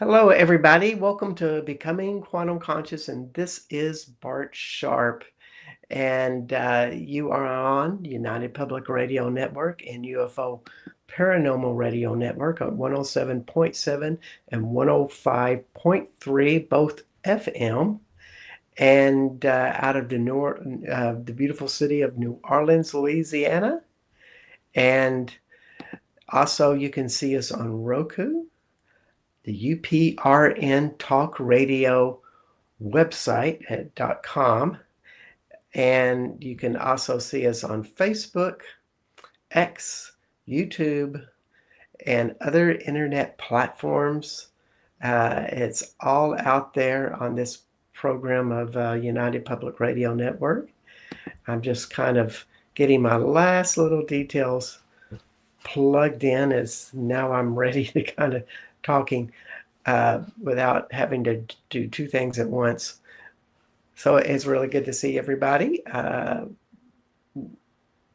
Hello, everybody. Welcome to Becoming Quantum Conscious, and this is Bart Sharp. And you are on United Public Radio Network and UFO Paranormal Radio Network on 107.7 and 105.3, both FM. And out of the beautiful city of New Orleans, Louisiana. And also, you can see us on Roku, the UPRN Talk Radio website at .com, and you can also see us on Facebook, X, YouTube, and other internet platforms. It's all out there on this program of United Public Radio Network. I'm just kind of getting my last little details plugged in as now I'm ready to kind of talking without having to do two things at once. So it's really good to see everybody.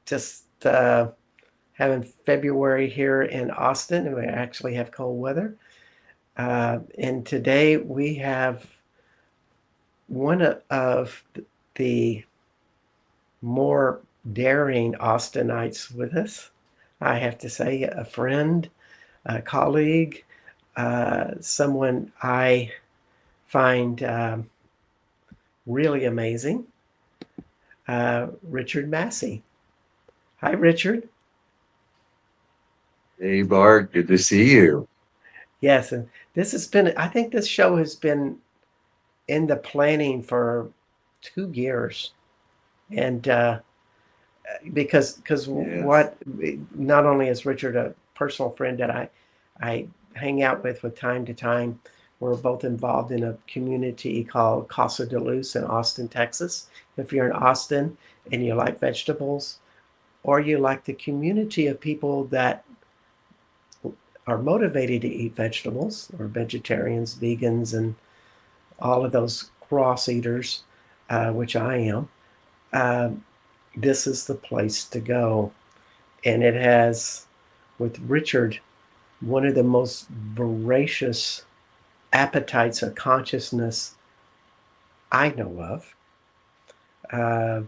Just having February here in Austin, and we actually have cold weather. And today we have one of the more daring Austinites with us. I have to say, a friend, a colleague, someone I find really amazing, Richard Massey. Hi, Richard. Hey Bart, good to see you. Yes, and this has been, I think this show has been in the planning for 2 years. And because Yes. what, not only is Richard a personal friend that I hang out with time to time, we're both involved in a community called Casa de Luz in Austin, Texas. If you're in Austin and you like vegetables, or you like the community of people that are motivated to eat vegetables, or vegetarians, vegans, and all of those cross eaters, which I am, uh, this is the place to go. And it has, with Richard, one of the most voracious appetites of consciousness I know of. Uh,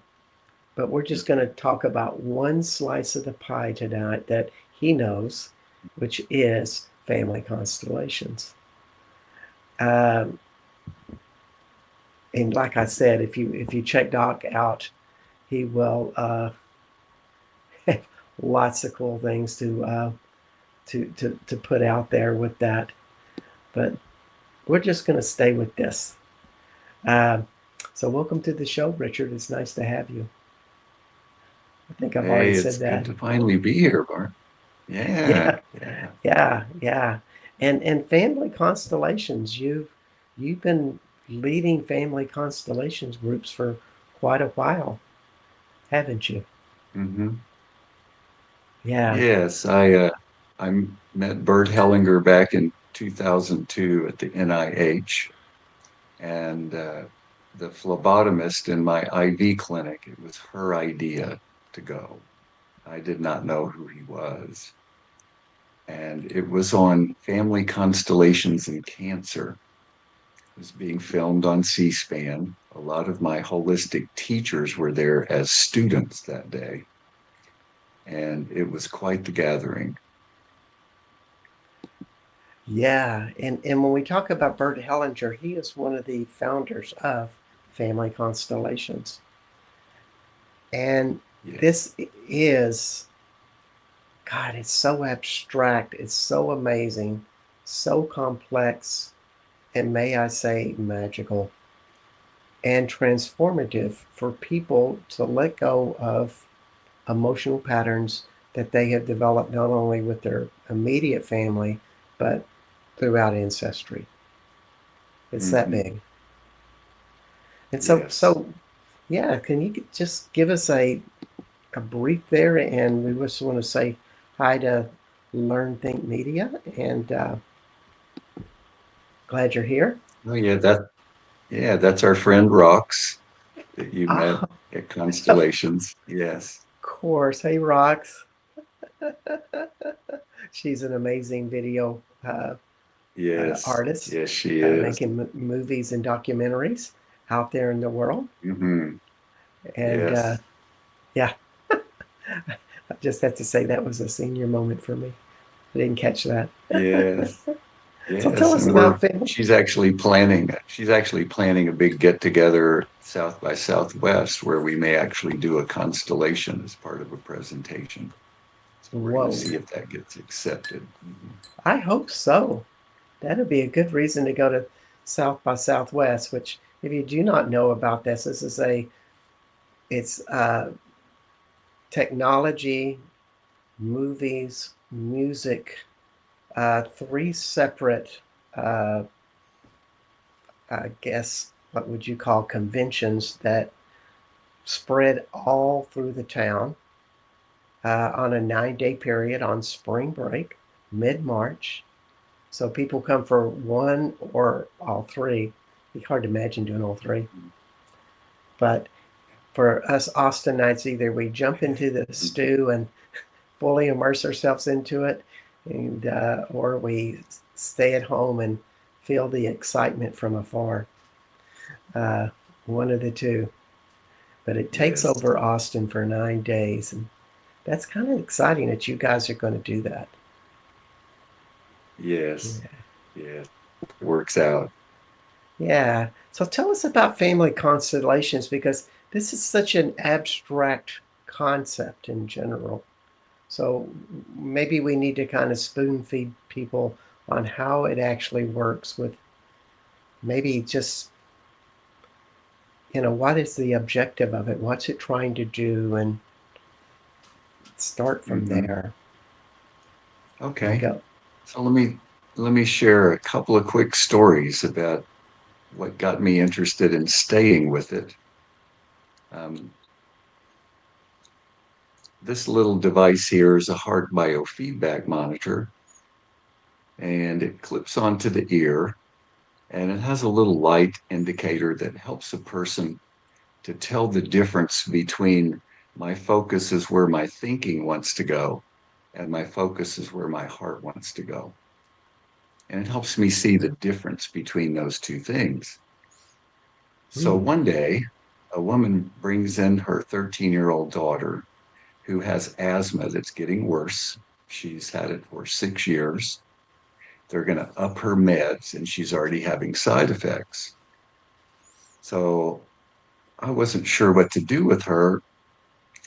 but we're just going to talk about one slice of the pie tonight that he knows, which is family constellations. Um, and like I said, if you check Doc out, he will have lots of cool things to put out there with that. But we're just going to stay with this. Uh, so welcome to the show, Richard. It's nice to have you. I think I've already Hey, said it's good that. to finally be here, Bart. Yeah, Yeah, yeah. yeah. And family constellations. You've been leading family constellations groups for quite a while, haven't you? hmm Yeah. Yes, I met Bert Hellinger back in 2002 at the NIH, and the phlebotomist in my IV clinic, it was her idea to go. I did not know who he was. And it was on family constellations and cancer. Was being filmed on C-SPAN. A lot of my holistic teachers were there as students that day, and it was quite the gathering. Yeah, and when we talk about Bert Hellinger, he is one of the founders of Family Constellations. And Yes. this is, God, it's so abstract, it's so amazing, so complex, and may I say magical and transformative for people to let go of emotional patterns that they have developed not only with their immediate family, but throughout ancestry. It's that hmm big. And so, Yes. so yeah, can you just give us a brief there? And we just want to say hi to Learn Think Media, and glad you're here. Oh yeah, that's our friend Rox that you met Oh, at of Constellations. Yes. course. Hey, Rox. She's an amazing video Yes. artist Yes, she is. making movies and documentaries out there in the world. Hmm. And Yes. yeah, I just have to say that was a senior moment for me. I didn't catch that. Yes. So tell Yes. us And about family. she's actually planning a big get together South by Southwest where we may actually do a constellation as part of a presentation. So we're going to Whoa, see if that gets accepted. Mhm. I hope so. That'd be a good reason to go to South by Southwest. Which, if you do not know about this, this is a it's technology, movies, music, three separate, uh, I guess, what would you call conventions that spread all through the town on a 9 day period on spring break, mid March. So people come for one or all three. It'd be hard to imagine doing all three. But for us Austinites, either we jump into the stew and fully immerse ourselves into it, and or we stay at home and feel the excitement from afar. Uh, One of the two. But it takes Yes. over Austin for 9 days, and that's kind of exciting that you guys are going to do that. Yes. Yeah. Yes. It works out. Yeah. So tell us about family constellations because this is such an abstract concept in general. So maybe we need to kind of spoon feed people on how it actually works with maybe just, what is the objective of it? What's it trying to do? And start from Hmm. there and Okay. go. So let me share a couple of quick stories about what got me interested in staying with it. Um, this little device here is a heart biofeedback monitor, and it clips onto the ear, and it has a little light indicator that helps a person to tell the difference between my focus is where my thinking wants to go, and my focus is where my heart wants to go. And it helps me see the difference between those two things. So Hmm. one day, a woman brings in her 13-year-old daughter who has asthma that's getting worse. She's had it for 6 years. They're going to up her meds, and she's already having side effects. So I wasn't sure what to do with her,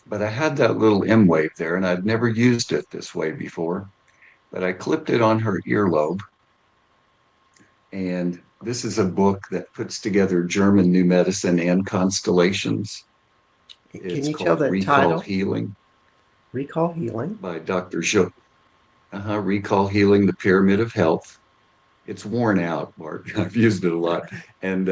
but I had that little M wave there, and I'd never used it this way before. But I clipped it on her earlobe, and this is a book that puts together German new medicine and constellations. Can It's you tell called the Recall title? Healing Recall Healing. by Dr. Jo. Recall Healing, the Pyramid of Health. It's worn out, Bart. I've used it a lot. And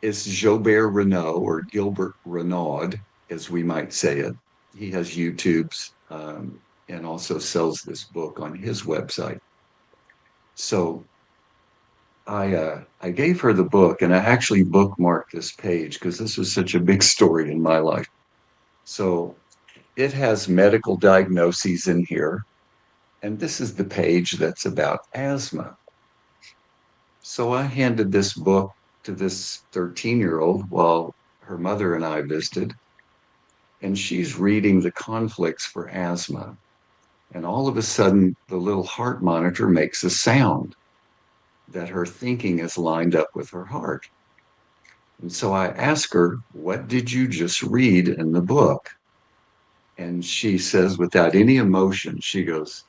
it's Jobert Renaud or Gilbert Renaud, as we might say it. He has YouTubes and also sells this book on his website. So I gave her the book and I actually bookmarked this page because this was such a big story in my life. So it has medical diagnoses in here. And this is the page that's about asthma. So I handed this book to this 13-year-old while her mother and I visited, and she's reading the conflicts for asthma. And all of a sudden, the little heart monitor makes a sound that her thinking is lined up with her heart. And so I ask her, "What did you just read in the book?" And she says, without any emotion, she goes,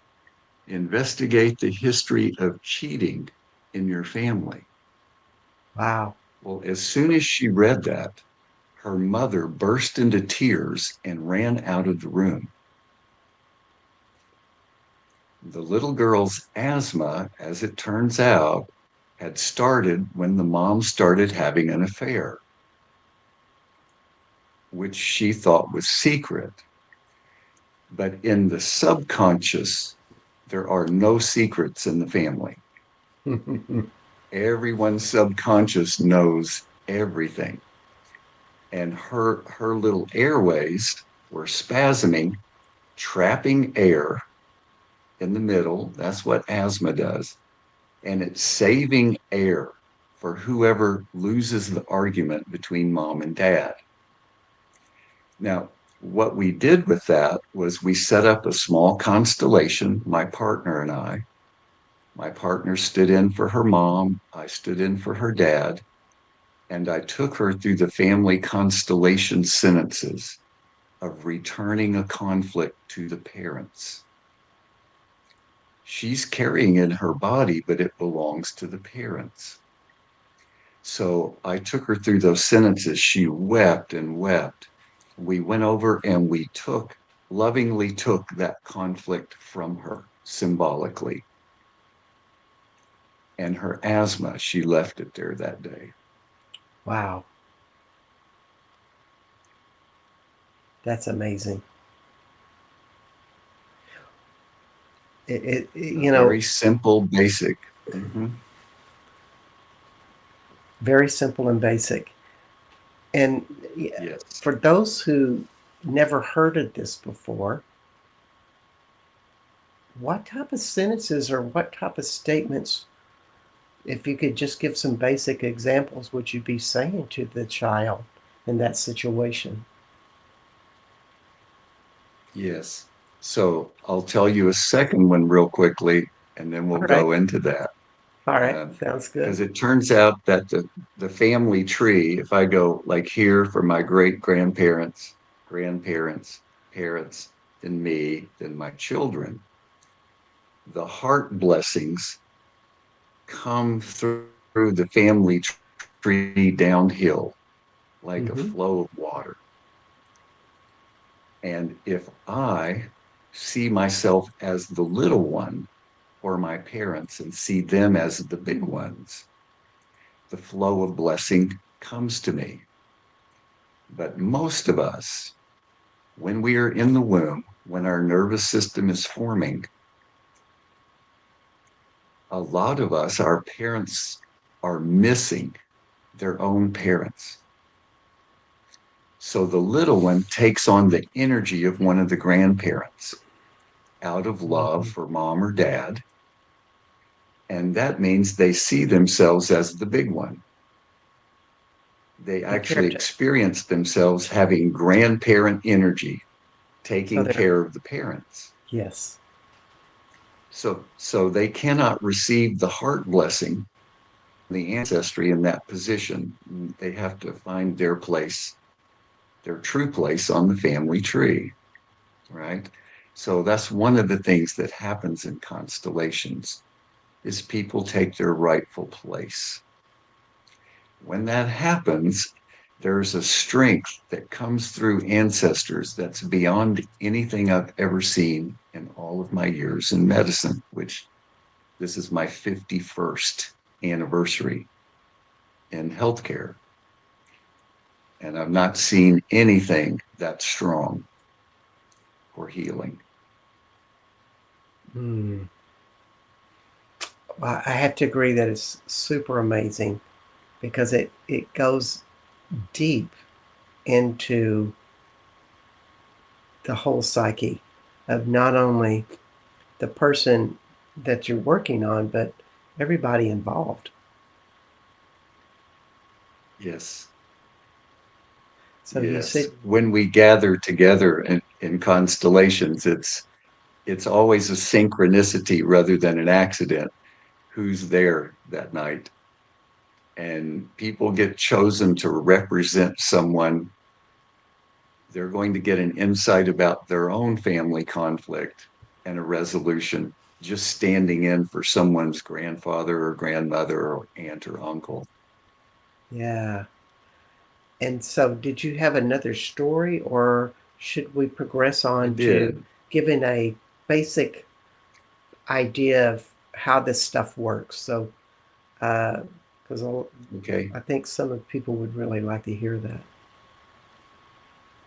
"Investigate the history of cheating in your family." Wow. Well, as soon as she read that, her mother burst into tears and ran out of the room. The little girl's asthma, as it turns out, had started when the mom started having an affair, which she thought was secret. But in the subconscious, there are no secrets in the family. Everyone's subconscious knows everything. And her little airways were spasming, trapping air in the middle. That's what asthma does. and it's saving air for whoever loses the argument between mom and dad. Now, what we did with that was we set up a small constellation, my partner and I. My partner stood in for her mom, I stood in for her dad, and I took her through the family constellation sentences of returning a conflict to the parents. She's carrying in her body, but it belongs to the parents. So I took her through those sentences. She wept and wept. We went over and we lovingly took that conflict from her symbolically. And her asthma, she left it there that day. Wow, that's amazing. A You know, very simple, basic. Mhm. very simple and basic. And Yes. for those who never heard of this before, what type of sentences or what type of statements, if you could just give some basic examples, would you be saying to the child in that situation? Yes. So I'll tell you a second one real quickly, and then we'll All right. go into that. All right. Um, Sounds good. because it turns out that the family tree, if I go like here for my great grandparents, grandparents, parents, then me, then my children, the heart blessings come through the family tree downhill like a Mm-hmm. flow of water. And if I see myself as the little one or my parents and see them as the big ones, the flow of blessing comes to me. But most of us, when we are in the womb, when our nervous system is forming, a lot of us, our parents are missing their own parents. So the little one takes on the energy of one of the grandparents out of love Mm-hmm. for mom or dad. And that means they see themselves as the big one. They The actually character. experience themselves having grandparent energy, So taking they're, care of the parents. yes. So they cannot receive the heart blessing, the ancestry in that position. They have to find their place, their true place on the family tree, right? So that's one of the things that happens in constellations is people take their rightful place. When that happens, there's a strength that comes through ancestors that's beyond anything I've ever seen in all of my years in medicine, which this is my 51st anniversary in healthcare. And I've not seen anything that strong for healing. Mm. I have to agree that it's super amazing because it goes deep into the whole psyche of not only the person that you're working on, but everybody involved. Yes. So you Yes. said, When we gather together in constellations, it's always a synchronicity rather than an accident who's there that night. And people get chosen to represent someone. They're going to get an insight about their own family conflict and a resolution, just standing in for someone's grandfather or grandmother or aunt or uncle. yeah. And so, did you have another story, or should we progress I on to did. giving a basic idea of how this stuff works? So, because Okay. I think some of the people would really like to hear that.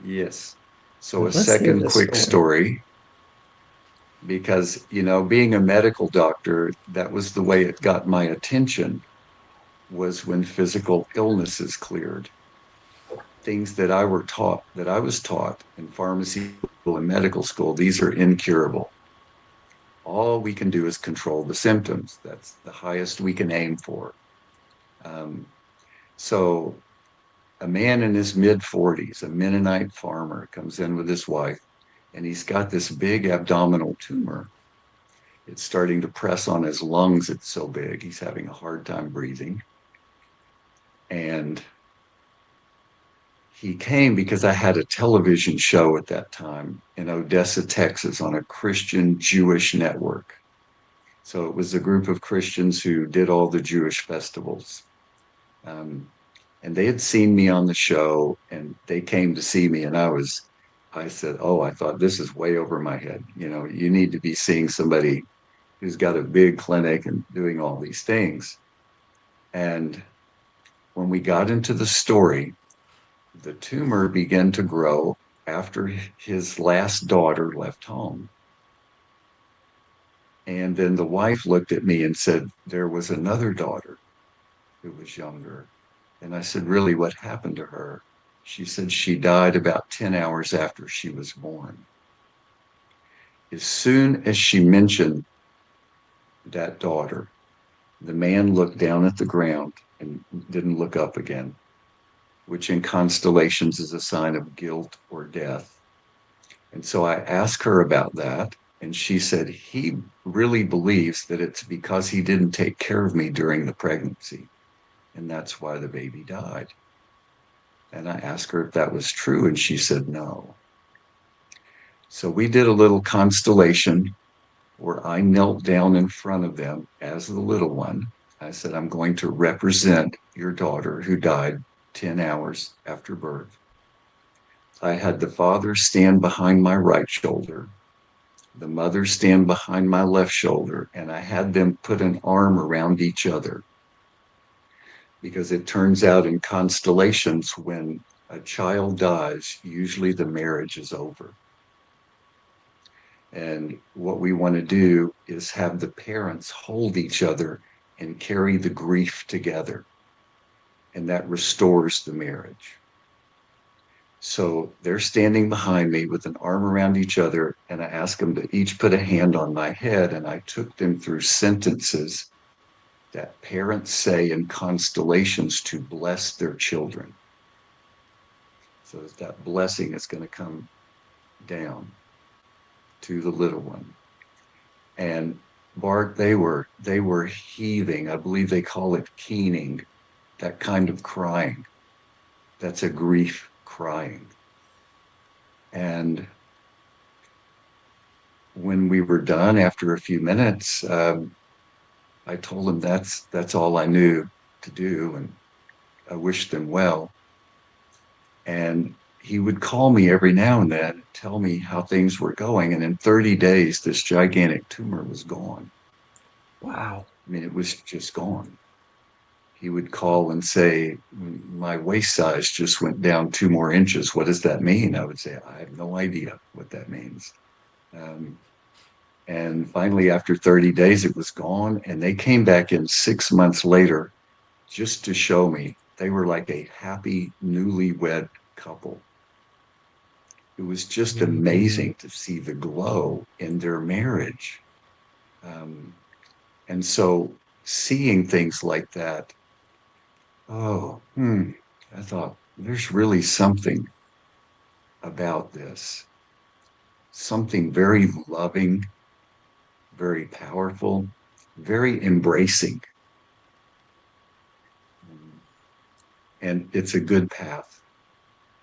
Yes. So, So a let's hear second this quick story. story because, being a medical doctor, that was the way it got my attention was when physical illnesses cleared. Things that I was taught in pharmacy school and medical school, these are incurable. all we can do is control the symptoms. That's the highest we can aim for. Um, so a man in his mid 40s, a Mennonite farmer, comes in with his wife, and he's got this big abdominal tumor. It's starting to press on his lungs. It's so big, he's having a hard time breathing. And he came because I had a television show at that time in Odessa, Texas, on a Christian Jewish network. So it was a group of Christians who did all the Jewish festivals. Um, and they had seen me on the show and they came to see me. And I said, oh, I thought this is way over my head. You know, you need to be seeing somebody who's got a big clinic and doing all these things. And when we got into the story, the tumor began to grow after his last daughter left home. And then the wife looked at me and said, there was another daughter who was younger. And I said, really, what happened to her? She said she died about 10 hours after she was born. As soon as she mentioned that daughter, the man looked down at the ground and didn't look up again, which in constellations is a sign of guilt or death. And so I asked her about that. And she said, he really believes that it's because he didn't take care of me during the pregnancy. And that's why the baby died. And I asked her if that was true. And she said, no. So we did a little constellation where I knelt down in front of them as the little one. I said, I'm going to represent your daughter who died 10 hours after birth. I had the father stand behind my right shoulder, the mother stand behind my left shoulder, and I had them put an arm around each other because it turns out in constellations, when a child dies, usually the marriage is over. And what we want to do is have the parents hold each other and carry the grief together. And that restores the marriage. So they're standing behind me with an arm around each other, and I asked them to each put a hand on my head, and I took them through sentences that parents say in constellations to bless their children. So that blessing is going to come down to the little one. And Bart, they were heaving. I believe they call it keening, that kind of crying. That's a grief crying. And when we were done after a few minutes, I told him that's all I knew to do, and I wished them well. And he would call me every now and then, tell me how things were going. And in 30 days, this gigantic tumor was gone. Wow. I mean, it was just gone. He would call and say, my waist size just went down 2 more inches. What does that mean? I would say, I have no idea what that means. Um, and finally, after 30 days, it was gone. And they came back in 6 months later just to show me they were like a happy newlywed couple. It was just Mhm. amazing to see the glow in their marriage. Um, and so seeing things like that, oh, I thought there's really something about this, something very loving, very powerful, very embracing. And it's a good path.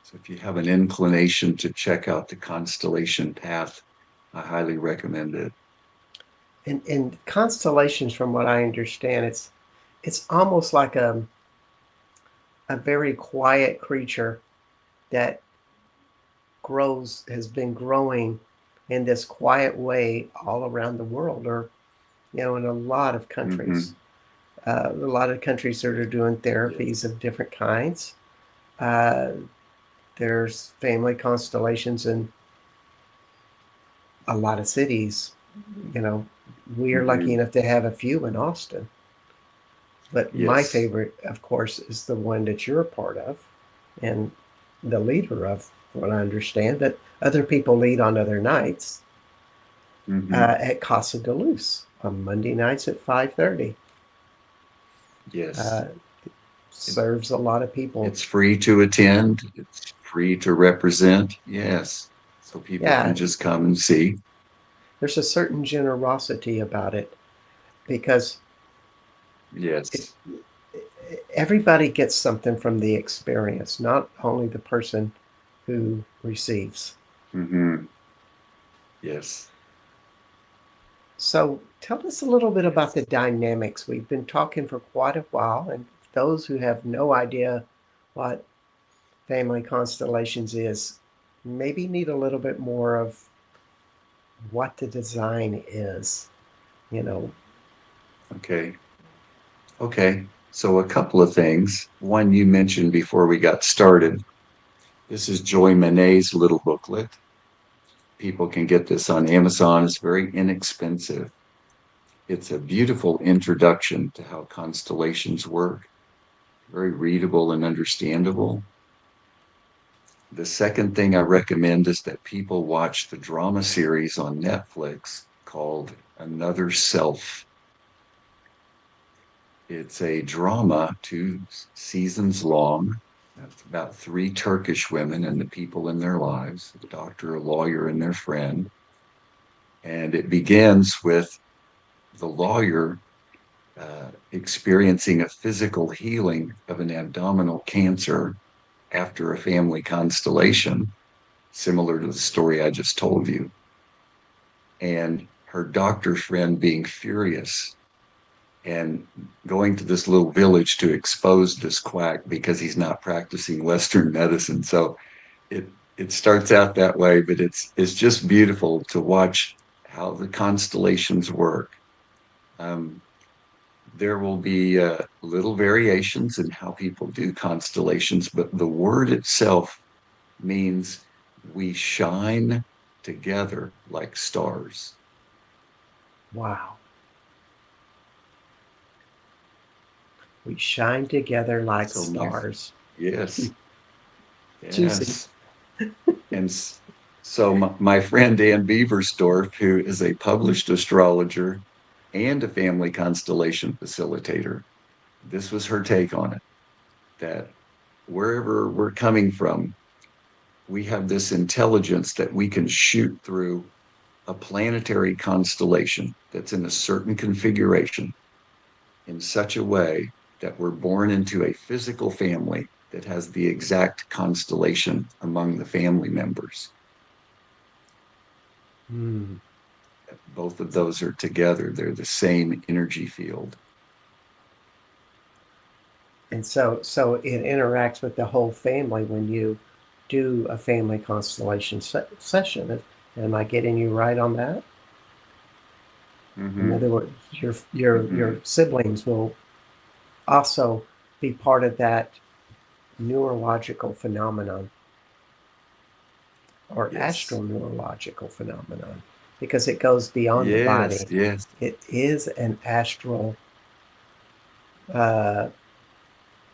So if you have an inclination to check out the constellation path, I highly recommend it. And constellations, from what I understand, it's almost like a very quiet creature that has been growing in this quiet way all around the world, or in a lot of countries. Mm-hmm. A lot of countries that are doing Yes. therapies of different kinds. Uh, there's family constellations in a lot of cities. You know, we are lucky Mm-hmm. enough to have a few in Austin. But my Yes. favorite, of course, is the one that you're a part of and the leader of, what I understand. But other people lead on other nights. Hmm. at Casa de Luz on Monday nights at 5:30. Yes. Uh, It, Serves a lot of people. it's free to attend. It's free to represent. Yes. So people can Yeah, just come and see. there's a certain generosity about it because it, Yes. everybody gets something from the experience, not only the person who receives. Hmm. Yes. So tell us a little bit about the Yes. dynamics. We've been talking for quite a while, and those who have no idea what family constellations is maybe need a little bit more of what the design is, you know. Okay. Okay. So a couple of things. One you mentioned before we got started. This is Joy Monet's little booklet. People can get this on Amazon. It's very inexpensive. It's a beautiful introduction to how constellations work, very readable and understandable. The second thing I recommend is that people watch the drama series on Netflix called Another Self. It's a drama, 2 seasons long. It's about 3 Turkish women and the people in their lives, a doctor, a lawyer, and their friend. And it begins with the lawyer experiencing a physical healing of an abdominal cancer after a family constellation, similar to the story I just told you, and her doctor friend being furious and going to this little village to expose this quack because he's not practicing Western medicine. So it it starts out that way, but it's just beautiful to watch how the constellations work. Um, there will be little variations in how people do constellations, but the word itself means we shine together like stars. Wow, we shine together like So my stars. yes, Juicy. yes, and so my friend Dan Beaversdorf, who is a published astrologer and a family constellation facilitator, this was her take on it. That wherever we're coming from, we have this intelligence that we can shoot through a planetary constellation that's in a certain configuration in such a way that we're born into a physical family that has the exact constellation among the family members. Mm. Both of those are together, they're the same energy field. And so it interacts with the whole family when you do a family constellation session. Am I getting you right on that? In Mm-hmm. other words, your Mm-hmm. siblings will also be part of that neurological phenomenon or Yes. astroneurological phenomenon because it goes beyond the Yes. body. Yes. It is an astral, uh,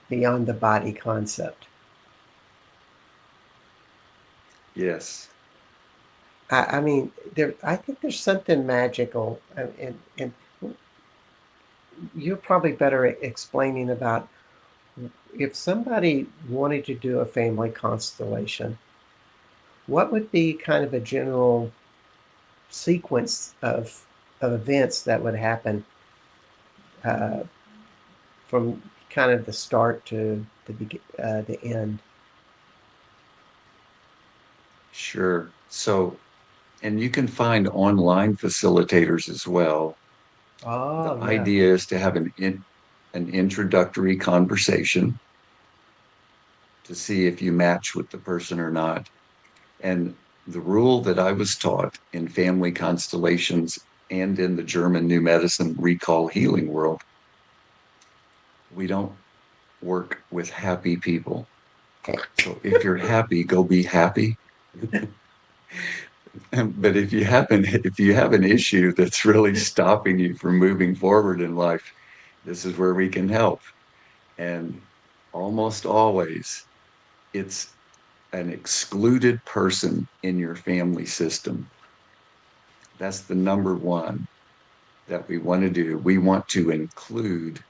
beyond the body concept. Yes. I mean, there. I think there's something magical, and you're probably better at explaining about if somebody wanted to do a family constellation, what would be kind of a general sequence of events that would happen uh, from kind of the start to the end. Sure. So, and you can find online facilitators as well. The Oh yeah. idea is to have an introductory conversation to see if you match with the person or not. And the rule that I was taught in family constellations and in the German New Medicine recall healing world, we don't work with happy people. So if you're happy, go be happy. But if you have an issue that's really stopping you from moving forward in life, this is where we can help. And almost always it's an excluded person in your family system That's the number one that we want to do. We want to include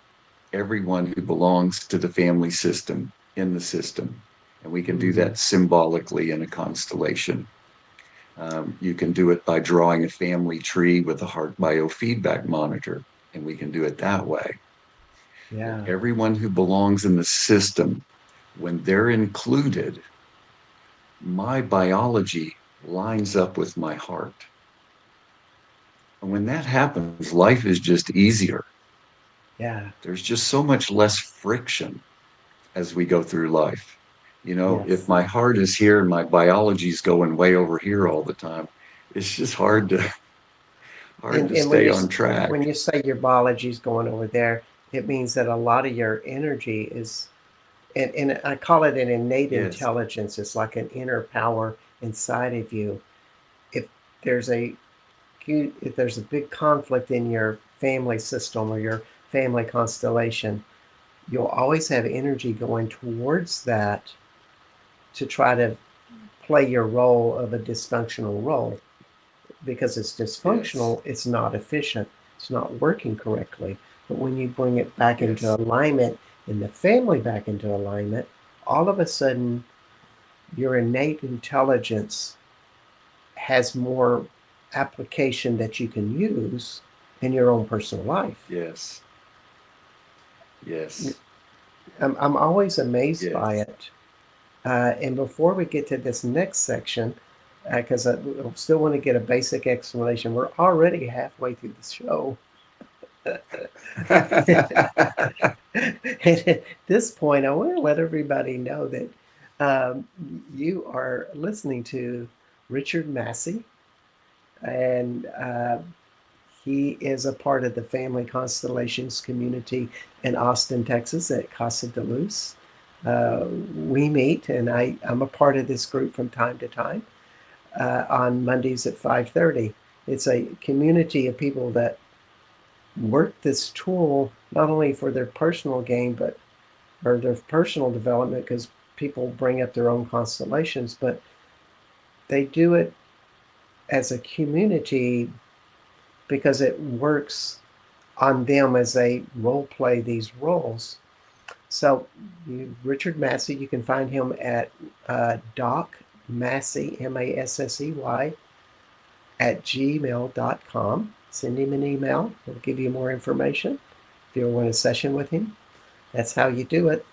everyone who belongs to the family system in the system. And we can do Hmm. that symbolically in a constellation. You can do it by drawing a family tree with a heart biofeedback monitor, and we can do it that way. But Yeah. everyone who belongs in the system, when they're included, my biology lines up with my heart. And when that happens, life is just easier. Yeah. There's just so much less friction as we go through life. You know, if Yes. my heart is here and my biology's going way over here all the time, it's just hard to And stay on track. when you say your biology is going over there, it means that a lot of your energy is, and I call it an innate Yes, intelligence. It's like an inner power inside of you. If there's a if there's a big conflict in your family system or your family constellation, you'll always have energy going towards that to try to play your role of a dysfunctional role. Because it's yes, dysfunctional, it's not efficient, it's not working correctly. But when you bring it back into yes, alignment and the family back into alignment, all of a sudden your innate intelligence has more application that you can use in your own personal life. yes, yes, I'm always amazed by yes. it. And before we get to this next section, because I still want to get a basic explanation, we're already halfway through the show. And at this point, I want to let everybody know that um, you are listening to Richard Massey, and he is a part of the Family Constellations community in Austin, Texas, at Casa de Luz. We meet, and I'm a part of this group from time to time on Mondays at 5:30. It's a community of people that work this tool not only for their personal gain, but or their personal development, because people bring up their own constellations, but they do it as a community because it works on them as they role play these roles. So, Richard Massey, you can find him at Doc Massey, Massey, at gmail.com. Send him an email, he'll give you more information. If you want a session with him, that's how you do it.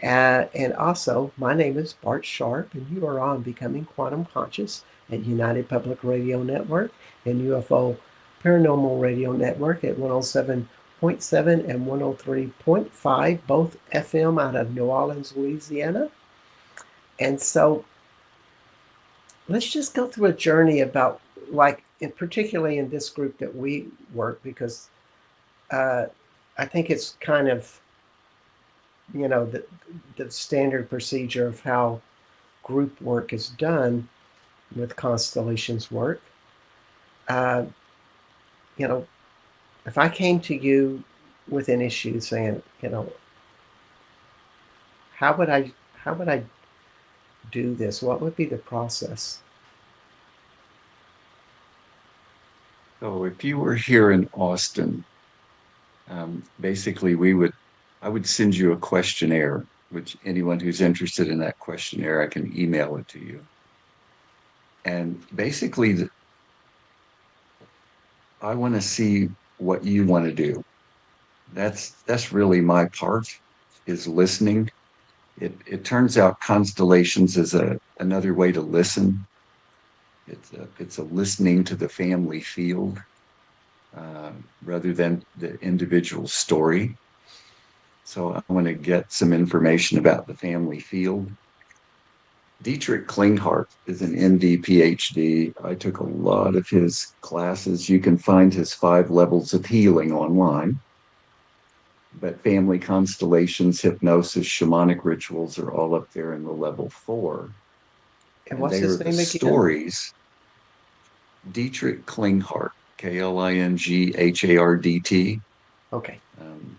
And also, my name is Bart Sharp, and you are on Becoming Quantum Conscious at United Public Radio Network and UFO Paranormal Radio Network at 107.7 and 103.5, both FM out of New Orleans, Louisiana. And so let's just go through a journey about, like, particularly in this group that we work, because uh, I think it's kind of, the standard procedure of how group work is done with constellations work. Uh, you know, if I came to you with an issue saying, how would I how would I do this? What would be the process? So if you were here in Austin, basically I would send you a questionnaire, which anyone who's interested in that questionnaire, I can email it to you. And basically, I want to see what you want to do. That's really my part is listening. It turns out constellations is another way to listen. It's a listening to the family field rather than the individual story. So I want to get some information about the family field. Dietrich Klinghardt is an MD PhD. I took a lot of his classes. You can find his 5 levels of healing online. But family constellations, hypnosis, shamanic rituals are all up there in the level 4. And And what's they are his the name again? stories. Dietrich Klinghardt, Klinghardt. Okay. Um,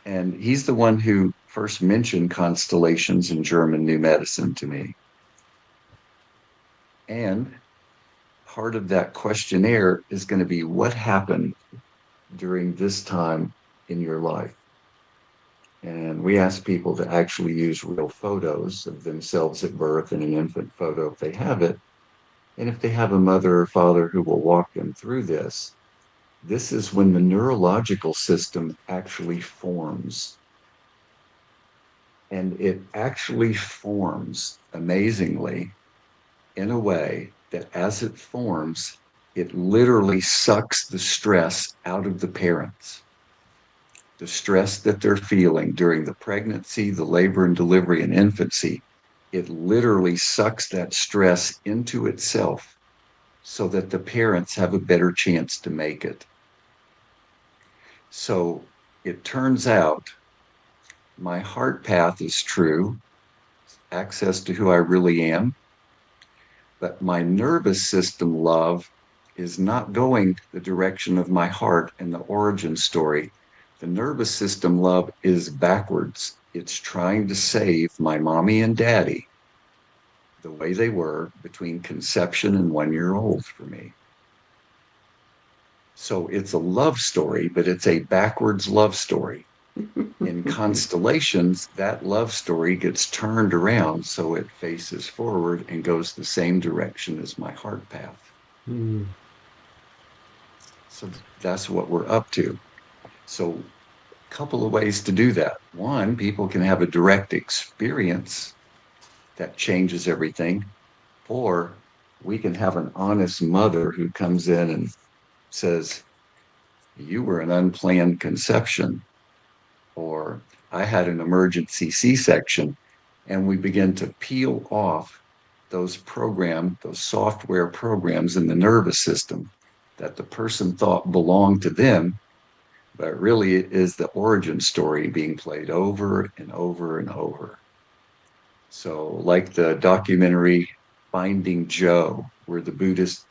and he's the one who first mentioned constellations in German New Medicine to me. And part of that questionnaire is going to be what happened during this time in your life. And we ask people to actually use real photos of themselves at birth and an infant photo if they have it. And if they have a mother or father who will walk them through this is when the neurological system actually forms. And it actually forms amazingly in a way that as it forms, it literally sucks the stress out of the parents. The stress that they're feeling during the pregnancy, the labor and delivery, and infancy, it literally sucks that stress into itself so that the parents have a better chance to make it. So it turns out my heart path is true, access to who I really am, but my nervous system love is not going the direction of my heart and the origin story. The nervous system love is backwards. It's trying to save my mommy and daddy the way they were between conception and 1 year old for me. So it's a love story, but it's a backwards love story. In constellations, that love story gets turned around so it faces forward and goes the same direction as my heart path. Hmm. So that's what we're up to. So, a couple of ways to do that. One, people can have a direct experience that changes everything, or we can have an honest mother who comes in and says, you were an unplanned conception, or I had an emergency C-section, and we begin to peel off those software programs in the nervous system that the person thought belonged to them, but really it is the origin story being played over and over and over. So, like the documentary Finding Joe, where the Buddhists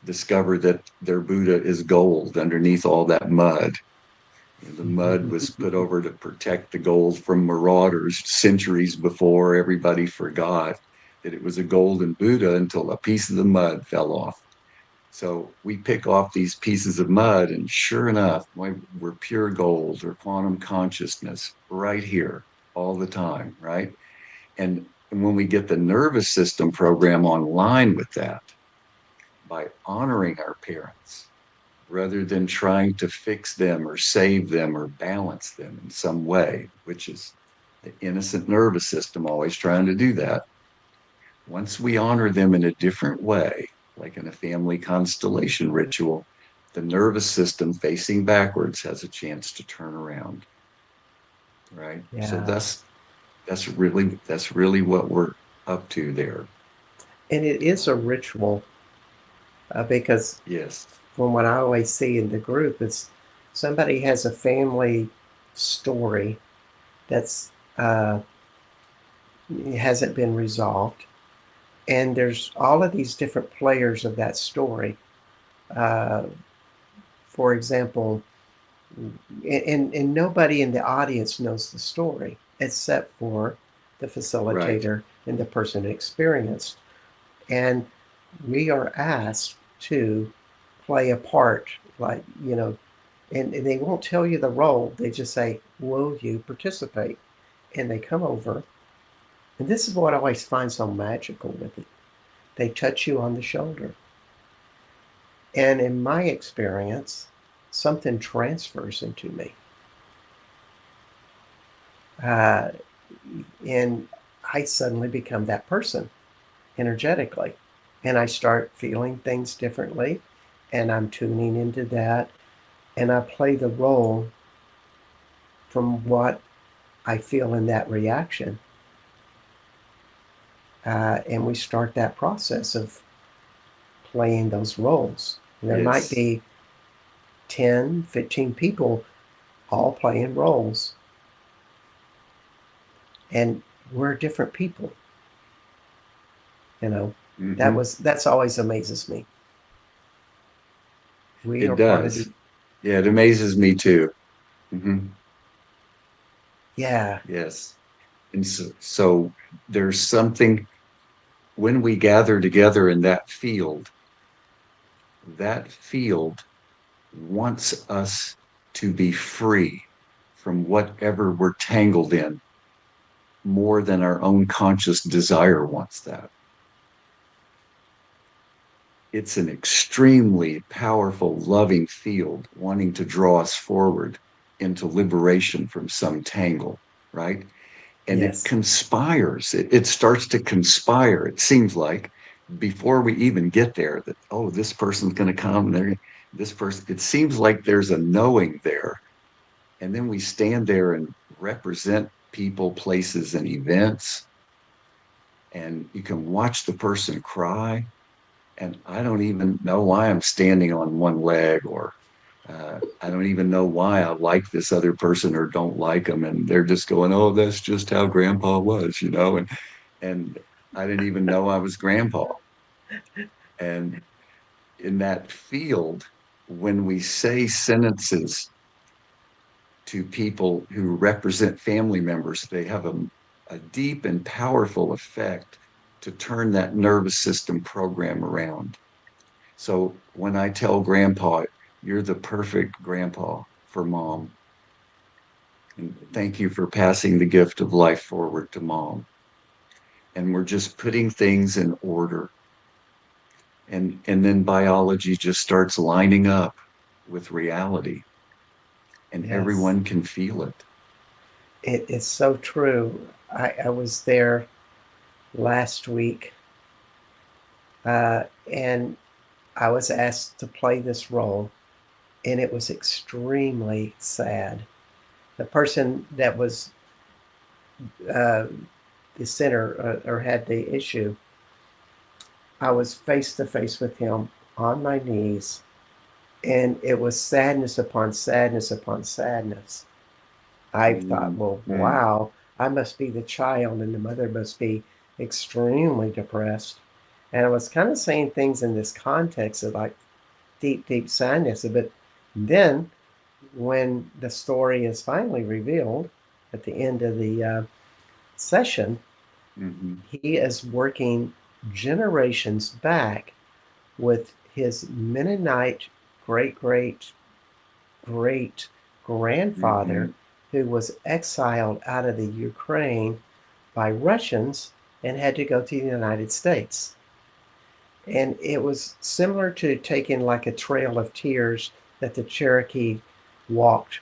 discover that their Buddha is gold underneath all that mud. And the mud was put over to protect the gold from marauders centuries before everybody forgot that it was a golden Buddha until a piece of the mud fell off. So we pick off these pieces of mud, and sure enough, we're pure gold or quantum consciousness right here all the time, right? And when we get the nervous system program online with that, by honoring our parents, rather than trying to fix them or save them or balance them in some way, which is the innocent nervous system always trying to do that. Once we honor them in a different way, like in a family constellation ritual, the nervous system facing backwards has a chance to turn around, right? So Yeah. that's really what we're up to there. And it is a ritual because Yes. from what I always see in the group, it's somebody has a family story that's uh, hasn't been resolved, and there's all of these different players of that story. Uh, for example, and nobody in the audience knows the story except for the Right. facilitator and the person experienced. And we are asked to play a part, like, and they won't tell you the role. They just say, will you participate? And they come over. And this is what I always find so magical with it. They touch you on the shoulder. And in my experience, something transfers into me. Uh, and I suddenly become that person energetically. And I start feeling things differently. And I'm tuning into that. And I play the role from what I feel in that reaction. And we start that process of playing those roles. And there might Yes. be 10, 15 people all playing roles, and we're different people. You know, Mm-hmm. that's always amazes me. We are It part of the does. Yeah, it amazes me too. Mm-hmm. yeah. Yes. And so there's something when we gather together in that field, that field wants us to be free from whatever we're tangled in more than our own conscious desire wants that. It's an extremely powerful, loving field wanting to draw us forward into liberation from some tangle, right? And it Yes. conspires. It starts to conspire. It seems like before we even get there, that oh, this person's going to come. There, this person. It seems like there's a knowing there, and then we stand there and represent people, places, and events, and you can watch the person cry. And I don't even know why I'm standing on one leg, or I don't even know why I like this other person or don't like them, and they're just going, "Oh, that's just how Grandpa was," and I didn't even know I was Grandpa. And in that field, when we say sentences to people who represent family members, they have a deep and powerful effect to turn that nervous system program around. So when I tell Grandpa, "You're the perfect grandpa for Mom, and thank you for passing the gift of life forward to Mom," and we're just putting things in order, and then biology just starts lining up with reality, and Yes. everyone can feel it. It is so true. I was there last week, and I was asked to play this role, and it was extremely sad. The person that was uh, the center or had the issue, I was face to face with him on my knees, and it was sadness upon sadness upon sadness. I thought, well, Mm-hmm. wow, I must be the child, and the mother must be extremely depressed. And I was kind of saying things in this context of like deep, deep sadness. But then when the story is finally revealed at the end of the session, Mm-hmm. he is working generations back with his Mennonite great, great, great grandfather Mm-hmm. who was exiled out of the Ukraine by Russians and had to go to the United States. And it was similar to taking like a trail of tears that the Cherokee walked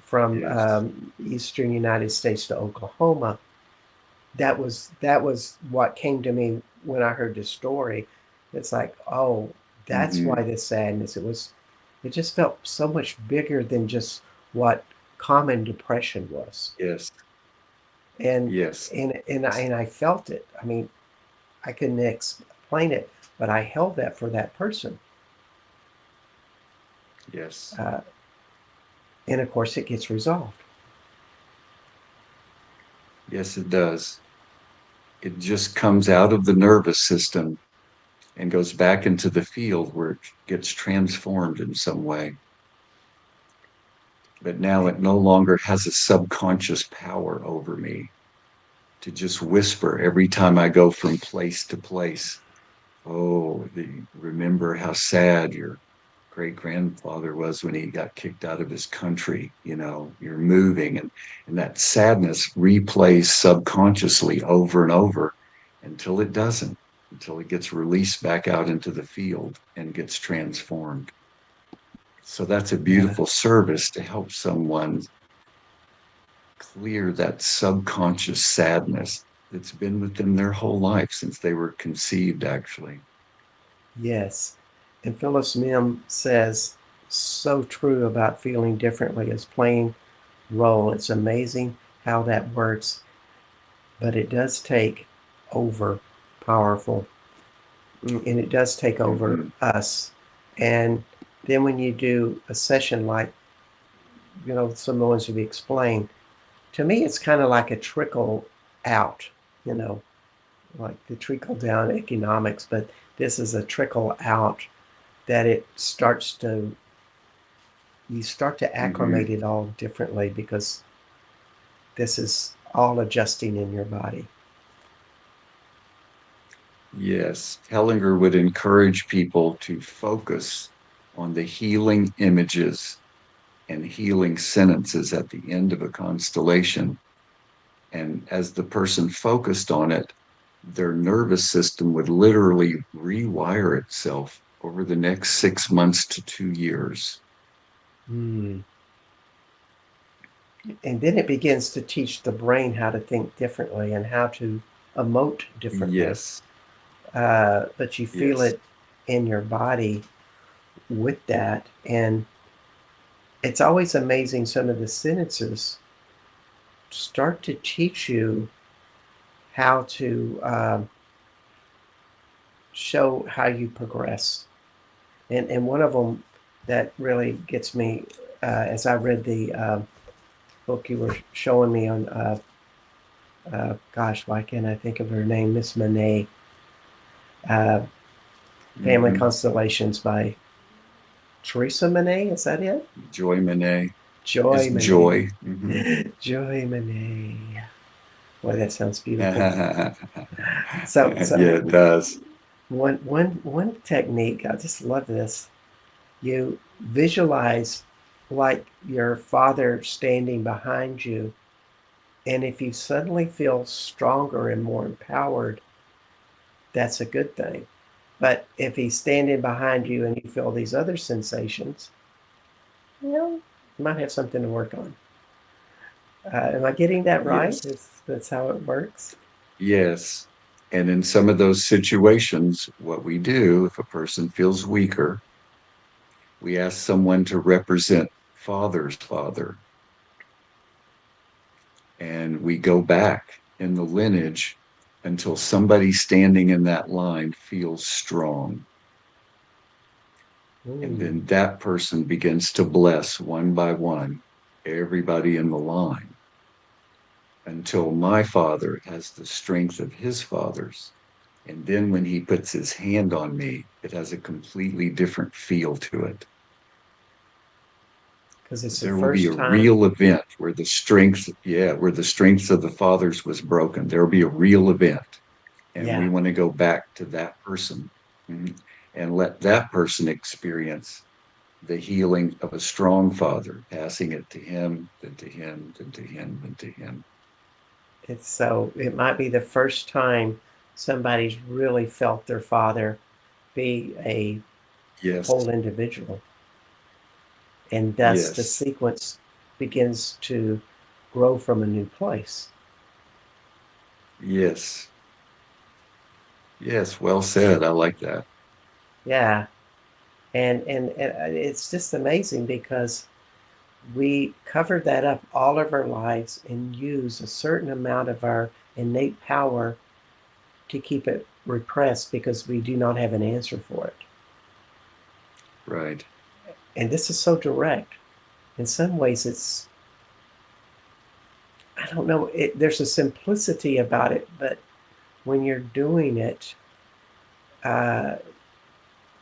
from Yes. eastern United States to Oklahoma. That was what came to me when I heard this story. It's like, oh, that's Mm-hmm. why the sadness. It just felt so much bigger than just what common depression was, Yes. and Yes. and I felt it. I mean, I couldn't explain it, but I held that for that person, Yes. uh, and of course, it gets resolved. Yes, it does. It just comes out of the nervous system and goes back into the field where it gets transformed in some way. But now it no longer has a subconscious power over me to just whisper every time I go from place to place. Oh, remember how sad your great grandfather was when he got kicked out of his country. You're moving, and that sadness replays subconsciously over and over until it doesn't, until it gets released back out into the field and gets transformed. So that's a Yeah. beautiful service to help someone clear that subconscious sadness that's been with them their whole life since they were conceived, actually. Yes. And Phyllis Mim says so true about feeling differently as playing role. It's amazing how that works, but it does take over powerful, and it does take over Mm-hmm. us. And then when you do a session like, some of the ones you've explained, to me, it's kind of like a trickle out, you know, like the trickle down economics, but this is a trickle out that you start to Mm-hmm. acclimate it all differently because this is all adjusting in your body. Yes. Hellinger would encourage people to focus on the healing images and healing sentences at the end of a constellation. And as the person focused on it, their nervous system would literally rewire itself over the next 6 months to 2 years. Hmm. And then it begins to teach the brain how to think differently and how to emote differently. Yes, But you feel yes, it in your body with that. And it's always amazing some of the sentences start to teach you how to show how you progress. And one of them that really gets me, as I read the book you were showing me on, gosh, why can't I think of her name? Miss Monet, uh, Family hmm. Constellations by Teresa Monet. Is that it? Joy Monet is Joy Monet. joy. Hmm. Joy Monet. Boy, that sounds beautiful. Yeah, So it does. one technique, I just love this. You visualize like your father standing behind you, and if you suddenly feel stronger and more empowered, that's a good thing. But if he's standing behind you and you feel these other sensations, you might have something to work on. Am I getting that right? Yes, That's how it works? yes. And in some of those situations, what we do, if a person feels weaker, we ask someone to represent father's father. And we go back in the lineage until somebody standing in that line feels strong. And Ooh, then that person begins to bless one by one everybody in the line until my father has the strength of his fathers. And then when he puts his hand on me, it has a completely different feel to it. because it's the There will be a first time. real event where the strength, yeah, where the strength of the fathers was broken. There will be a real event. And we Yeah, want to go back to that person, mhm, and let that person experience the healing of a strong father, passing it to him, then to him, then to him, then to him. it might be the first time somebody's really felt their father be a Yes, whole individual, and thus the yes, sequence begins to grow from a new place. yes, yes. Well said. I like that. Yeah, and it's just amazing because we covered that up all of our lives and use a certain amount of our innate power to keep it repressed because we do not have an answer for it. Right. And this is so direct. In some ways, I don't know, there's a simplicity about it, but when you're doing it, uh,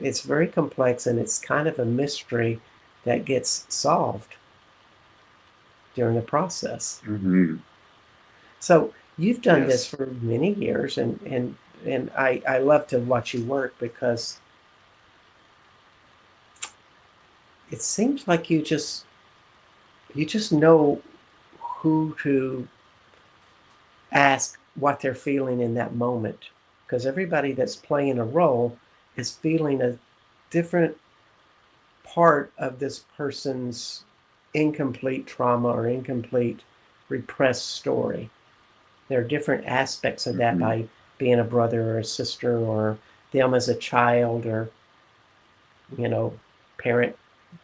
it's very complex and it's kind of a mystery that gets solved during the process. Hmm. So you've done this Yes. for many years, and I love to watch you work because it seems like you just know who to ask what they're feeling in that moment, because everybody that's playing a role is feeling a different part of this person's incomplete trauma or incomplete repressed story. There are different aspects of that Hmm. by being a brother or a sister or them as a child or, you know, parent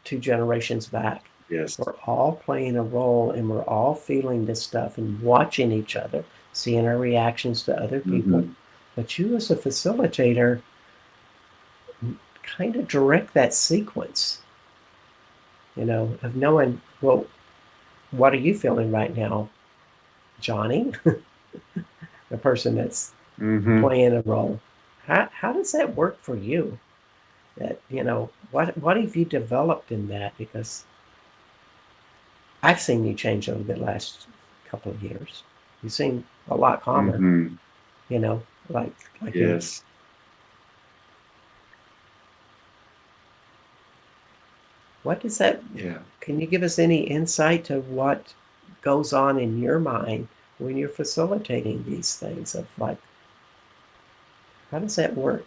2 generations back. Yes. We're all playing a role and we're all feeling this stuff and watching each other, seeing our reactions to other people. Hmm. But you, as a facilitator, kind of direct that sequence, of knowing, well, what are you feeling right now, Johnny? The person that's Hmm. playing a role. How does that work for you? What have you developed in that? Because I've seen you change over the last couple of years. You seem a lot calmer, Hmm. you know, like like you're Yes. What does that, Yeah. can you give us any insight to what goes on in your mind when you're facilitating these things of like, how does that work?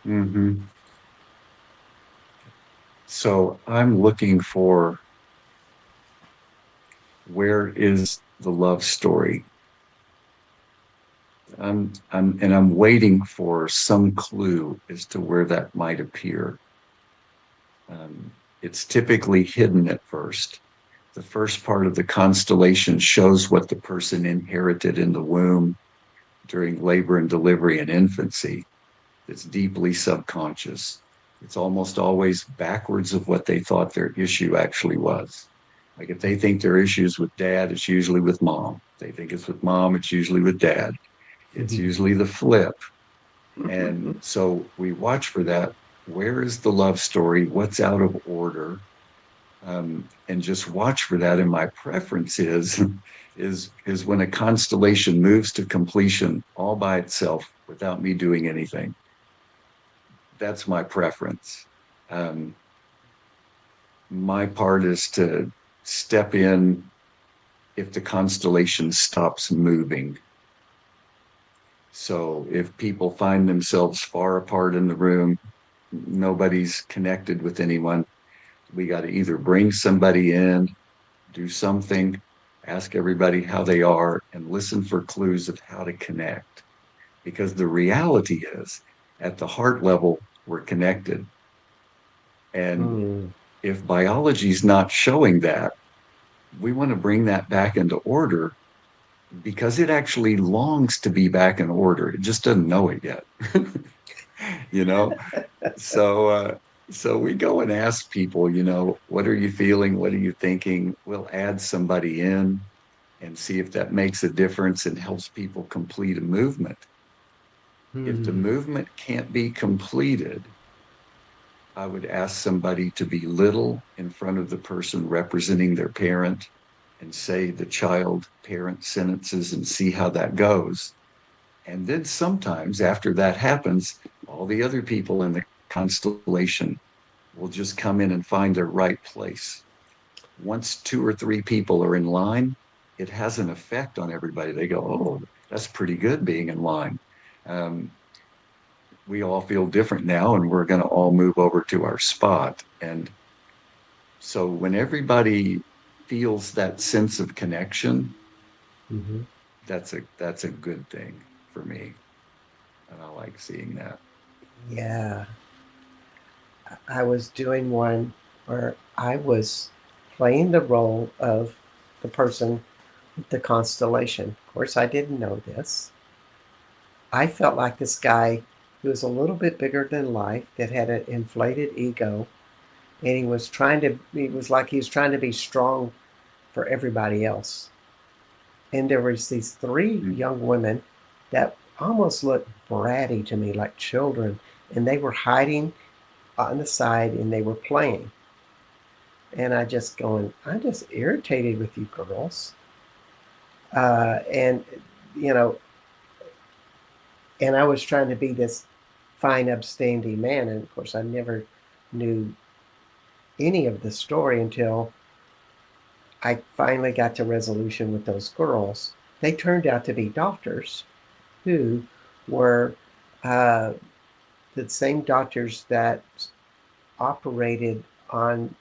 Hmm. So I'm looking for where is the love story? I'm waiting for some clue as to where that might appear. Um, it's typically hidden at first. The first part of the constellation shows what the person inherited in the womb during labor and delivery and infancy. It's deeply subconscious. It's almost always backwards of what they thought their issue actually was. Like if they think their issue is with dad, it's usually with mom. If they think it's with mom, it's usually with dad. It's usually the flip. And so we watch for that. Where is the love story? What's out of order? And just watch for that. And my preference is when a constellation moves to completion all by itself without me doing anything. That's my preference. Um, my part is to step in if the constellation stops moving. So if people find themselves far apart in the room, nobody's connected with anyone, we got to either bring somebody in, do something, ask everybody how they are, and listen for clues of how to connect. Because the reality is, at the heart level, we're connected. And Hmm. if biology is not showing that, we want to bring that back into order because it actually longs to be back in order. It just doesn't know it yet. you know? So so we go and ask people, what are you feeling? What are you thinking? We'll add somebody in and see if that makes a difference and helps people complete a movement. If the Hmm. movement can't be completed, I would ask somebody to be little in front of the person representing their parent and say the child parent sentences and see how that goes. And then sometimes after that happens, all the other people in the constellation will just come in and find their right place. Once two or three people are in line, it has an effect on everybody. They go, oh, that's pretty good being in line. Um, we all feel different now, and we're going to all move over to our spot. And so when everybody feels that sense of connection, Hmm. that's a good thing for me. And I like seeing that. Yeah. I was doing one where I was playing the role of the person with the constellation. Of course, I didn't know this. I felt like this guy who was a little bit bigger than life, that had an inflated ego, and he was like he was trying to be strong for everybody else. And there was these three Mm-hmm. young women that almost looked bratty to me, like children, and they were hiding on the side and they were playing. And I'm just irritated with you girls. And you know, and I was trying to be this fine, upstanding man, and of course, I never knew any of the story until I finally got to resolution with those girls. They turned out to be doctors who were uh, the same doctors that operated on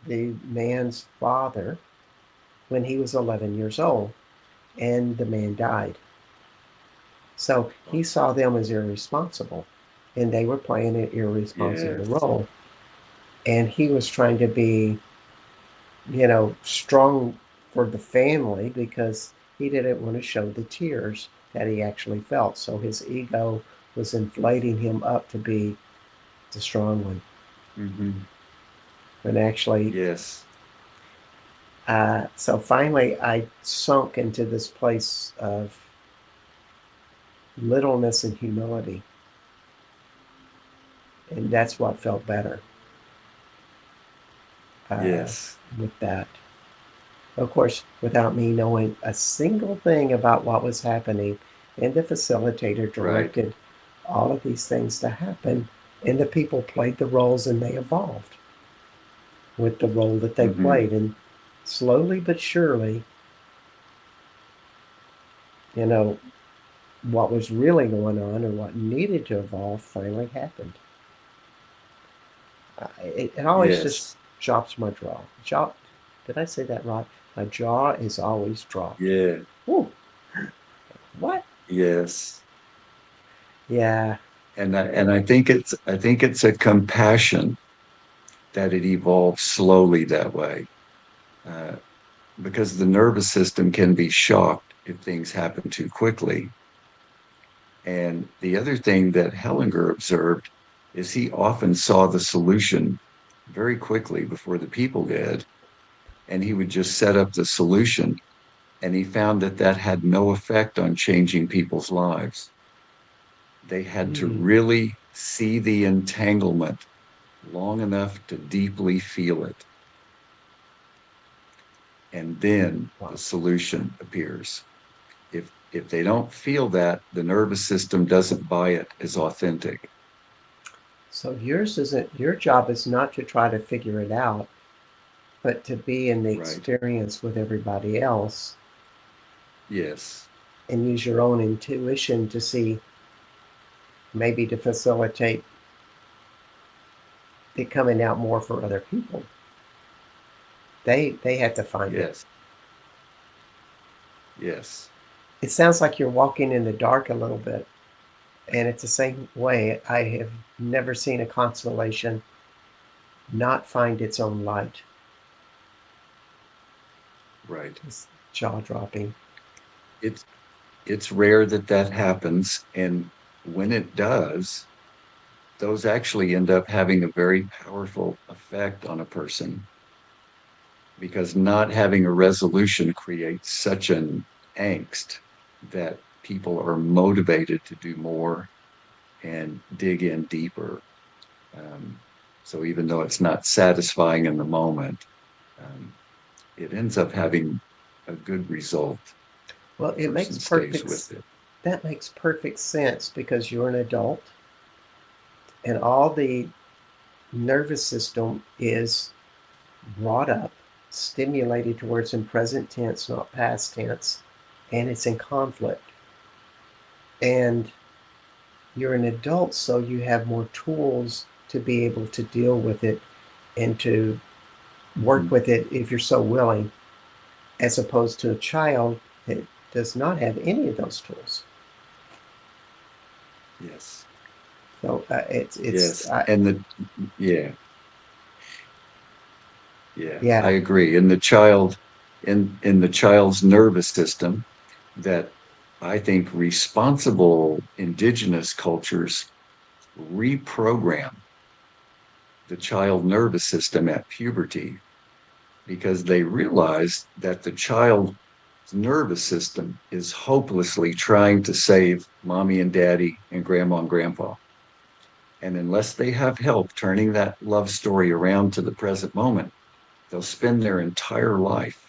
the man's father when he was 11 years old, and the man died. So he saw them as irresponsible, and they were playing an irresponsible Yes. role. And he was trying to be, strong for the family because he didn't want to show the tears that he actually felt. So his ego was inflating him up to be the strong one. Mm-hmm. And actually, Yes. so finally, I sunk into this place of littleness and humility. And that's what felt better uh, Yes. with that. Of course, without me knowing a single thing about what was happening, and the facilitator Right. directed all of these things to happen, and the people played the roles and they evolved. with the role that they Hmm. played. And slowly but surely, you know, what was really going on or what needed to evolve finally happened. It always just Yes. drops my jaw. Jaw, did I say that right? My jaw is always dropped. Yeah. Whew, what? Yes. Yeah. And I think it's a compassion that it evolves slowly that way, uh, because the nervous system can be shocked if things happen too quickly. And the other thing that Hellinger observed is he often saw the solution very quickly before the people did, and he would just set up the solution. And he found that that had no effect on changing people's lives. They had to Mm, really see the entanglement long enough to deeply feel it. And then wow. the solution appears. If they don't feel that, the nervous system doesn't buy it as authentic. So yours isn't, your job is not to try to figure it out, but to be in the Right? experience with everybody else Yes. and use your own intuition to see, maybe to facilitate it coming out more for other people. They have to find it. Yes. Yes. It sounds like you're walking in the dark a little bit, and it's the same way. I have never seen a constellation not find its own light. Right. It's jaw dropping. It's it's rare that that happens, and when it does, those actually end up having a very powerful effect on a person, because not having a resolution creates such an angst that people are motivated to do more and dig in deeper. Um, so even though it's not satisfying in the moment, um, it ends up having a good result. Well, The it makes person stays perfect, with it. that makes perfect sense because you're an adult and all the nervous system is brought up, stimulated to where it's in present tense, not past tense, and it's in conflict. And you're an adult, so you have more tools to be able to deal with it and to work Mhm. with it if you're so willing, as opposed to a child that does not have any of those tools. Yes, So it's yes, and the yeah, yeah, yeah. I agree. In the child's nervous system, that I think responsible indigenous cultures reprogram the child nervous system at puberty, because they realize that the child's nervous system is hopelessly trying to save mommy and daddy and grandma and grandpa. And unless they have help turning that love story around to the present moment, they'll spend their entire life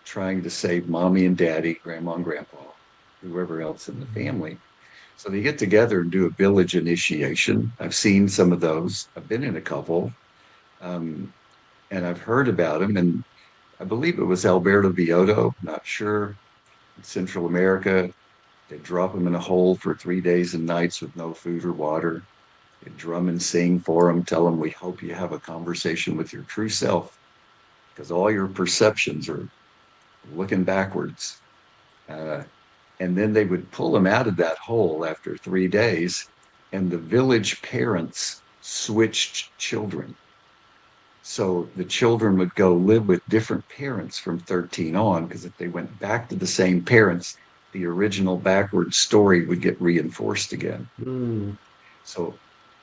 trying to save mommy and daddy, grandma and grandpa, whoever else in the Mhm. family. So they get together and do a village initiation. I've seen some of those. I've been in a couple, um, and I've heard about them. And I believe it was Alberto Villoldo, not sure, in Central America. They drop them in a hole for 3 days and nights with no food or water. They drum and sing for them, tell them, we hope you have a conversation with your true self, because all your perceptions are looking backwards. Uh, and then they would pull them out of that hole after 3 days, and the village parents switched children. So the children would go live with different parents from 13 on, because if they went back to the same parents, the original backward story would get reinforced again. Mm, So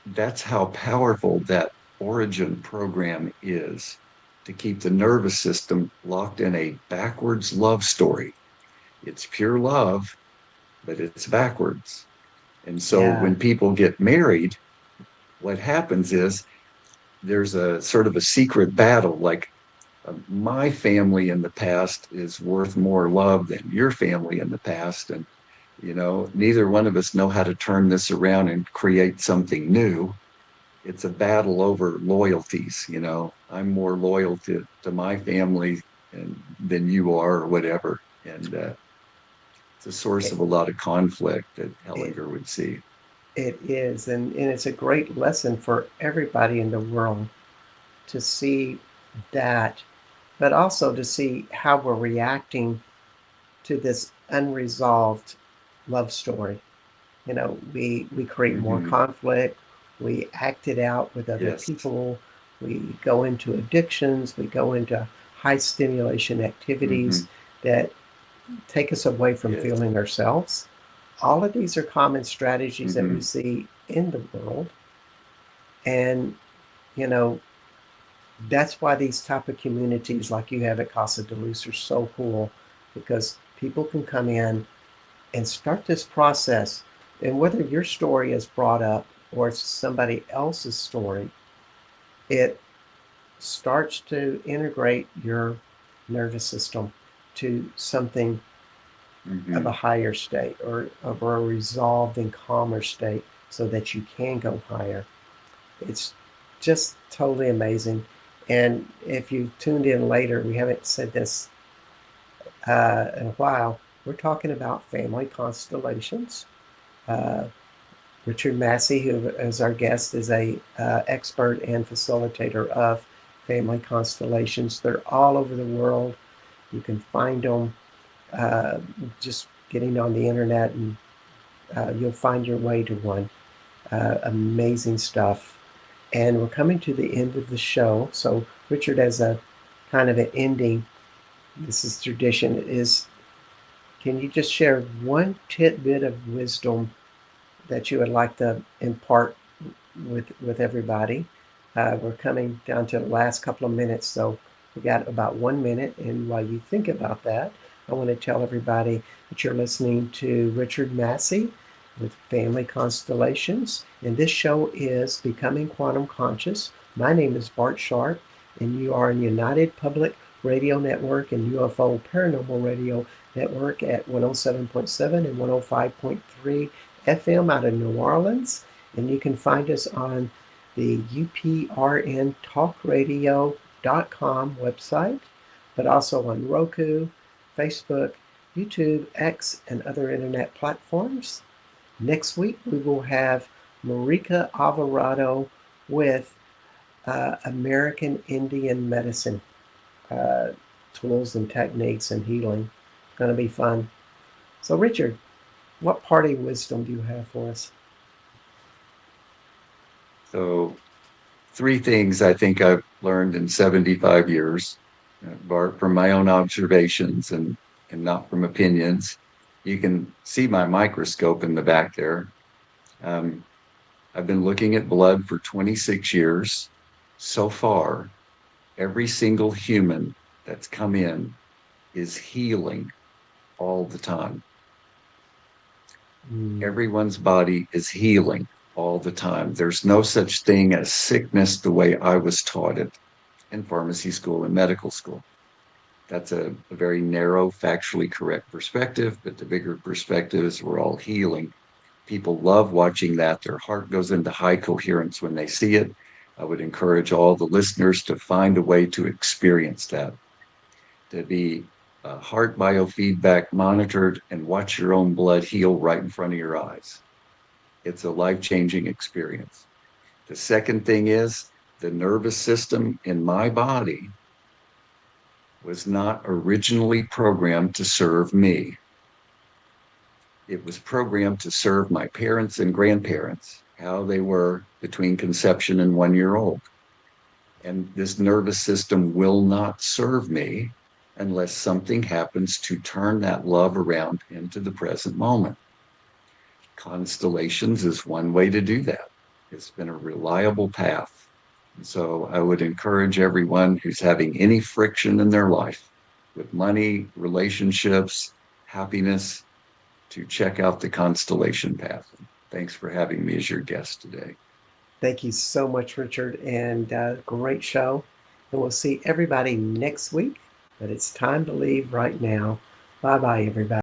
that's how powerful that origin program is, to keep the nervous system locked in a backwards love story. It's pure love, but it's backwards. And so yeah. when people get married, what happens is there's a sort of a secret battle, like, my family in the past is worth more love than your family in the past. And, neither one of us know how to turn this around and create something new. it's a battle over loyalties. I'm more loyal to my family than you are, or whatever. And it's a source It, of a lot of conflict that it, Hellinger would see. it is, and it's a great lesson for everybody in the world to see that, but also to see how we're reacting to this unresolved love story. We create more Hmm. conflict, we act it out with other Yes. people, we go into addictions, we go into high stimulation activities Hmm. that take us away from Yes. feeling ourselves. All of these are common strategies that we Hmm. see in the world. And, you know, that's why these type of communities like you have at Casa de Luz are so cool, because people can come in and start this process. And whether your story is brought up or it's somebody else's story, it starts to integrate your nervous system to something of a Hmm. higher state, or of a resolved and calmer state, so that you can go higher. It's just totally amazing. And if you tuned in later, we haven't said this in a while. We're talking about family constellations. Uh, Richard Massey, who is our guest, is a expert and facilitator of family constellations. They're all over the world. You can find them uh, just getting on the internet, and you'll find your way to one. Amazing stuff. And we're coming to the end of the show. So, Richard, as a kind of an ending, this is tradition, is can you just share one tidbit of wisdom that you would like to impart with everybody? We're coming down to the last couple of minutes, so we got about 1 minute. And while you think about that, I want to tell everybody that you're listening to Richard Massey with Family Constellations, and this show is Becoming Quantum Conscious. My name is Bart Sharp, and you are in United Public Radio Network and UFO Paranormal Radio Network at 107.7 and 105.3 FM out of New Orleans. And you can find us on the uprntalkradio.com website, but also on Roku, Facebook, YouTube, X, and other internet platforms. Next week, we will have Marika Alvarado with American Indian medicine, uh, tools and techniques and healing. Going to be fun. So, Richard, what party wisdom do you have for us? So, three things I think I've learned in 75 years, Bart, from my own observations and not from opinions. You can see my microscope in the back there. Um, I've been looking at blood for 26 years. So far, every single human that's come in is healing all the time. Mm, Everyone's body is healing all the time. There's no such thing as sickness the way I was taught it in pharmacy school and medical school. That's a very narrow, factually correct perspective, but the bigger perspective is we're all healing. People love watching that. Their heart goes into high coherence when they see it. I would encourage all the listeners to find a way to experience that, to be heart biofeedback monitored and watch your own blood heal right in front of your eyes. It's a life changing experience. The second thing is the nervous system in my body was not originally programmed to serve me. It was programmed to serve my parents and grandparents, how they were between conception and 1 year old. And this nervous system will not serve me unless something happens to turn that love around into the present moment. Constellations is one way to do that. It's been a reliable path. And so I would encourage everyone who's having any friction in their life with money, relationships, happiness, to check out the constellation path. Thanks for having me as your guest today. Thank you so much, Richard, and great show. And we'll see everybody next week. But it's time to leave right now. Bye bye, everybody.